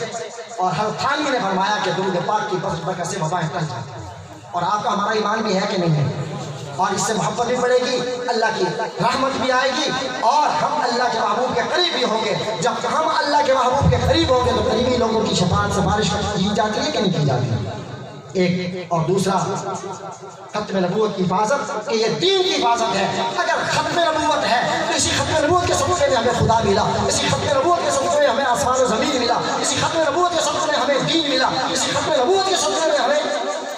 اور حضرت تھانوی نے فرمایا کہ درود پاک کی برکت سے وبائیں ٹل جاتی ہیں. اور آپ کا ہمارا ایمان بھی ہے کہ نہیں ہے, اور اس سے محبت بھی بڑھے گی, اللہ کی رحمت بھی آئے گی, اور ہم اللہ کے محبوب کے قریب بھی ہوں گے. جب ہم اللہ کے محبوب کے قریب ہوں گے تو قریبی لوگوں کی شفاعت سفارش کی جاتی ہے کہ نہیں کی جاتی ہے؟ ایک اور دوسرا ختم نبوت کی حفاظت, کہ یہ دین کی حفاظت ہے. اگر ختم نبوت ہے تو اسی ختم نبوت کے صدقے میں ہمیں خدا ملا, اسی ختم نبوت کے صدقے میں ہمیں آسمان و زمین ملا, اسی ختم نبوت کے صدقے میں ہمیں دین ملا, اسی ختم نبوت کے صدقے میں ہمیں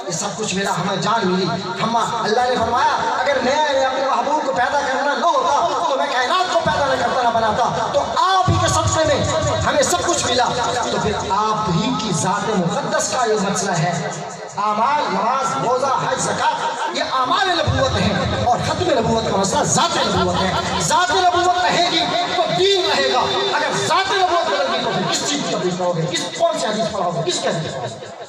یہ سب کچھ ملا, ہمیں جان ملی. ہم اللہ نے فرمایا اگر میں اپنے محبوب کو پیدا کرنا نہ ہوتا تو میں کائنات کو پیدا نہ کرتا نہ بناتا. تو آپ ہی کے صدقے میں ہمیں سب کچھ ملا. تو پھر آپ ہی کی ذات مقدس کا یہ مسئلہ ہے. اعمال, نماز, روزہ, حج, زکات یہ اعمال نبوت ہیں, اور ختم نبوت کا مسئلہ ذات نبوت ہے. ذات نبوت رہے گی تو دین رہے گا. اگر ذات نبوت بدل گئی تو پھر کس چیز کی تبلیغ کرو گے, کون سی حدیث پڑھاؤ گے, کس کے حدیث پڑھاؤ گے؟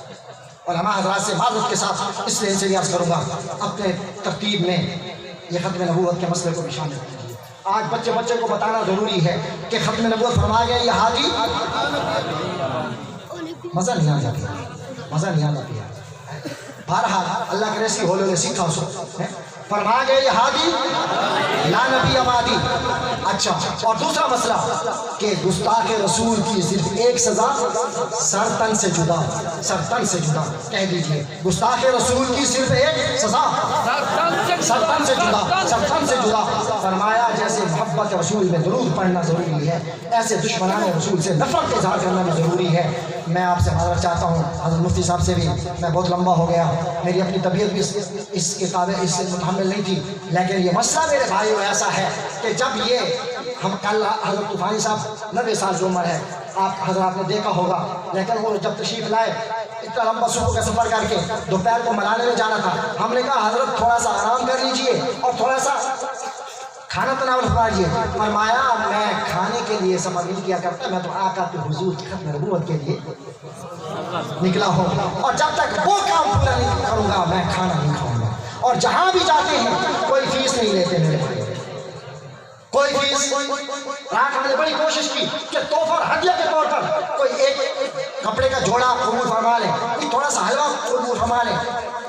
علماء حضرات سے معذرت کے ساتھ اس لیے ان سے عرض کروں گا اپنے ترتیب میں یہ ختم نبوت کے مسئلے کو بھی شامل کیجیے. آج بچے کو بتانا ضروری ہے کہ ختم نبوت فرمایا گیا یہ حاجی مزہ نہیں آ جاتی, مزہ نہیں آ جاتی ہے. بہرحال اللہ کے رسی ہولے ہولے سیکھا سو فرمایا گیا یہ ہادی لا نبی آبادی. اچھا, اور دوسرا مسئلہ کہ گستاخ رسول کی صرف ایک سزا سر تن سے جدا, سر تن سے جدا کہہ دیجئے, گستاخ رسول کی صرف ایک سزا سر تن سے جدا, سر تن سے جدا. فرمایا جیسے محبت رسول میں درود پڑھنا ضروری ہے, ایسے دشمنان رسول سے نفرت کا اظہار کرنا بھی ضروری ہے. میں آپ سے معذرت چاہتا ہوں, حضرت مفتی صاحب سے بھی میں بہت لمبا ہو گیا, میری اپنی طبیعت بھی اس کے قابل اس سے متحمل نہیں تھی. لیکن یہ مسئلہ میرے بھائیوں ایسا ہے کہ جب یہ ہم کل حضرت طوفانی صاحب 90 سال کی عمر ہے, آپ حضرات نے دیکھا ہوگا, لیکن وہ جب تشریف لائے اتنا لمبا صبح کا سفر کر کے دوپہر کو ملانے میں جانا تھا, ہم نے کہا حضرت تھوڑا سا آرام کر لیجئے اور تھوڑا سا کھانا تناول فرمائیے. فرمایا میں کھانے کے لیے سفر نہیں کیا کرتا, میں تو آقا کے حضور کی ختم نبوت کے لیے نکلا ہوں, اور جب تک وہ کام پورا نہیں کروں گا میں کھانا نہیں کھاؤں گا. اور جہاں بھی جاتے ہیں کوئی فیس نہیں لیتے میرے بھائی, کوئی فیس. رات ہم نے بڑی کوشش کی کہ تحفہ ہدیہ کے طور پر کوئی ایک کپڑے کا جوڑا قبول فرما لیں, کوئی تھوڑا سا حلوہ قبول فرما لیں.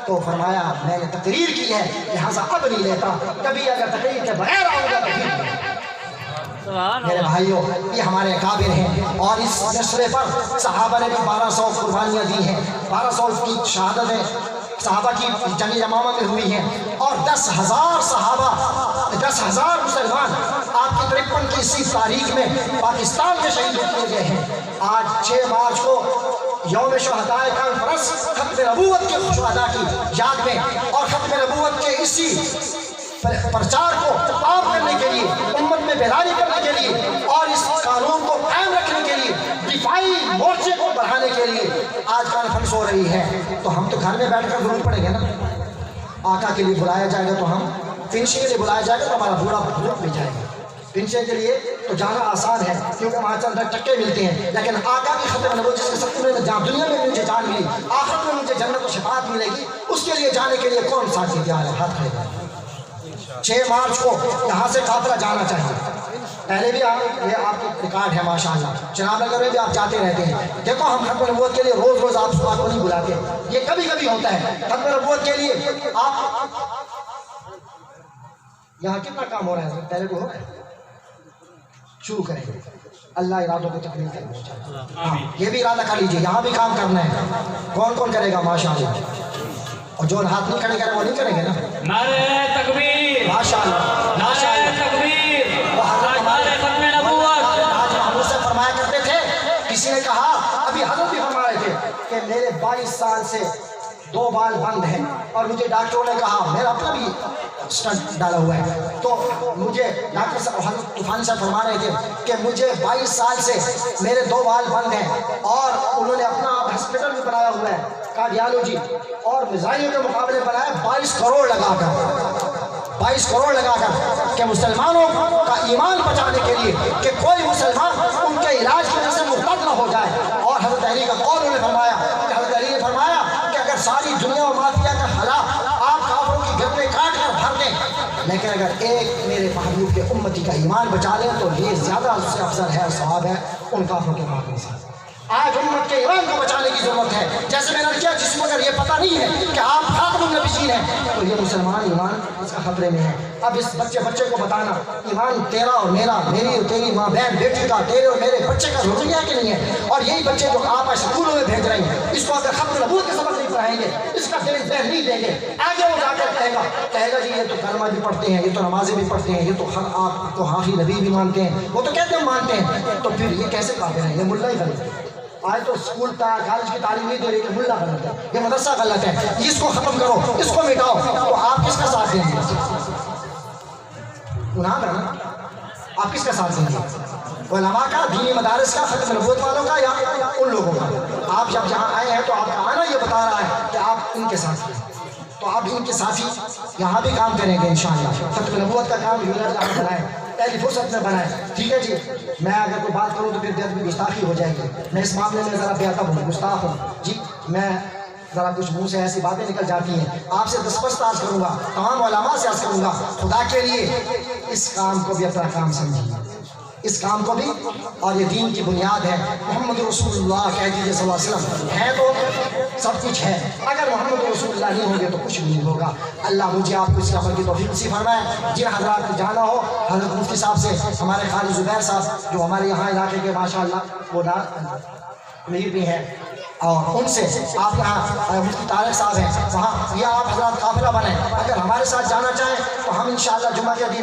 تو فرمایا میں نے تقریر کی ہے لہٰذا اب نہیں لیتا, کبھی اگر تقریر کے بغیر آؤں گا تو میرے بھائیوں یہ ہمارے اکابر ہیں. اور اس نشرے پر صحابہ نے بھی 1200 قربانیاں دی ہیں, 1200 کی شہادتیں صحابہ کی جنگ یمامہ میں ہوئی ہیں, اور 10,000 صحابہ 10,000 مسلمان آپ کی 53 کی اسی تاریخ میں پاکستان میں شہید کیے گئے ہیں. آج 6 مارچ کو یوم شہدائے کانفرنس ختم نبوت کے شہداء کی یاد میں اور ختم نبوت کے اسی پرچار کو عام کرنے کے لیے, امت میں بیداری کرنے کے لیے اور اس قانون کو قائم رکھنے کے لیے, دفاعی مورچے کو بڑھانے کے لیے آج کانفرنس ہو رہی ہے. تو ہم تو گھر میں بیٹھ کر ضرور پڑیں گے نا. آقا کے لیے بلایا جائے گا تو ہم, فنشنگ کے لیے بلایا جائے گا تو ہمارا بوڑھا گروپ مل جائے گا. فنشنگ کے لیے تو جانا آسان ہے کیونکہ وہاں چند ٹکے ملتے ہیں, لیکن آقا کی ختم نبوت جس کے سب میں جہاں دنیا میں مجھے جان ملی, آخرت میں مجھے جنت و شفاعت ملے گی, اس کے لیے جانے کے لیے کون ساتھی تیار ہے؟ ہاتھ کھڑے کریں. 6 مارچ کو یہاں سے قافلہ جانا چاہیے. پہلے بھی یہ آپ کی ریکارڈ ہے ماشاءاللہ, جناب نگر میں بھی آپ جاتے رہتے ہیں. دیکھو ہم ختم نبوت کے لیے روز روز آپ کو نہیں بلاتے, یہ کبھی کبھی ہوتا ہے. ختم نبوت کے لیے آپ یہاں کتنا کام ہو رہا ہے, پہلے کو ہو رہا ہے, شروع کریں گے. اللہ ارادوں کو تکمیل کرے. یہ بھی ارادہ کر لیجیے, یہاں بھی کام کرنا ہے. کون کون کرے گا ماشاءاللہ؟ اور جو ہاتھ نہیں کھڑے کرے وہ نہیں کریں گے نا. نعرہ تکبیر, ماشاءاللہ, نعرہ تکبیر, نعرہ ختم نبوت. آج ہم سے فرمایا کرتے تھے, کسی نے کہا, ابھی حضرت بھی فرما رہے تھے کہ میرے 22 سال سے 2 بال بند ہیں, اور مجھے ڈاکٹروں نے کہا, میرا اپنا بھی اسٹنٹ ڈالا ہوا ہے, تو مجھے ڈاکٹر صاحب حضرت طوفانی صاحب فرما رہے تھے کہ مجھے 22 سال سے میرے 2 بال بند ہیں, اور انہوں نے اپنا ہاسپٹل بھی بنایا ہوا ہے کارڈیالوجی, اور میزائلوں کے مقابلے بنایا 22 کروڑ لگا کر, 22 کروڑ لگا کر, کہ مسلمانوں کا ایمان بچانے کے لیے کہ کوئی مسلمان ان کے علاج کی وجہ سے مرتد نہ ہو جائے. اور حضرت علی کا قول انہوں نے فرمایا کہ حضرت علی نے فرمایا کہ اگر ساری دنیا و مافیا کا حلا آپ کافروں کی گردنیں کاٹ کر بھر دیں, لیکن اگر ایک میرے محبوب کے امتی کا ایمان بچا لیں تو یہ زیادہ اس سے افضل ہے, ثواب ہے ان کافروں کے مارنے سے. آج امت کے ایمان کو بچانے کی ضرورت ہے. جیسے میں نے کیا, جس کو اگر یہ پتہ نہیں ہے کہ آپ خاتم النبیین ہیں تو یہ مسلمان ایمان اس کا خطرے میں ہے. اب اس بچے کو بتانا ایمان تیرا اور میرا, میری اور تیری ماں بہن بیٹی کا, تیرے اور میرے بچے کا ضروری ہے کہ نہیں ہے؟ اور یہی بچے جو آپ اسکولوں میں بھیج رہے ہیں, اس کو اگر ختم نبوت کے سبق نہیں پڑھائیں گے, اس کا دل ذہن نہیں دیں گے, آگے وہ جا کر کہے گا جی یہ تو کلمہ بھی پڑھتے ہیں, یہ تو نمازیں بھی پڑھتے ہیں, یہ تو آپ کو آخری نبی بھی مانتے ہیں, وہ تو کہتے ہیں مانتے ہیں, تو پھر یہ کیسے کافر ہیں؟ یہ ملا ہی غلط ہے. آج تو اسکول کالج کی تعلیم نہیں دے رہی کہ ملا غلط ہے, یہ مدرسہ غلط ہے, اس کو ختم کرو, اس کو مٹاؤ, تو آپ کس کا ساتھ دیں گے؟ گناہ ہے نا. آپ کس کا ساتھ دیں گے؟ علماء کا, دینی مدارس کا, ختم نبوت والوں کا, یا ان لوگوں کا؟ آپ جب یہاں آئے ہیں تو آپ کا آنا یہ بتا رہا ہے کہ آپ ان کے ساتھ ہیں, تو آپ ان کے ساتھی یہاں بھی کام کریں گے انشاءاللہ. ختم نبوت کا کام یونٹ بنائیں, پہلی فرصت میں بنائیں, ٹھیک ہے جی. میں اگر کوئی بات کروں تو پھر بے ادبی گستاخی ہو جائے گی. میں اس معاملے میں ذرا بے ادب ہوں, گستاخ ہوں جی. میں ذرا کچھ منہ سے ایسی باتیں نکل جاتی ہیں, آپ سے دستبست عرض کروں گا, تمام علماء سے عرض کروں گا, خدا کے لیے اس کام کو بھی اپنا کام سمجھیے, اس کام کو بھی. اور یہ دین کی بنیاد ہے. محمد رسول اللہ کہہ دیجیے صلی اللہ علیہ وسلم, ہے تو سب کچھ ہے, اگر محمد رسول اللہ نہیں ہوں گے تو کچھ بھی نہیں ہوگا. اللہ مجھے آپ کو اس عمل کی توفیق نصیب فرمائے. جن حضرات کو جانا ہو, حضرت مفتی صاحب سے, ہمارے خالد زبیر صاحب جو ہمارے یہاں علاقے کے ماشاءاللہ وہ امیر بھی ہیں, اور ان سے آپ یہاں مفتی طارق صاحب ہیں, وہاں یہ آپ حضرات قافلہ بنیں. اگر ہمارے ساتھ جانا چاہیں تو ہم انشاءاللہ جمعہ کے دن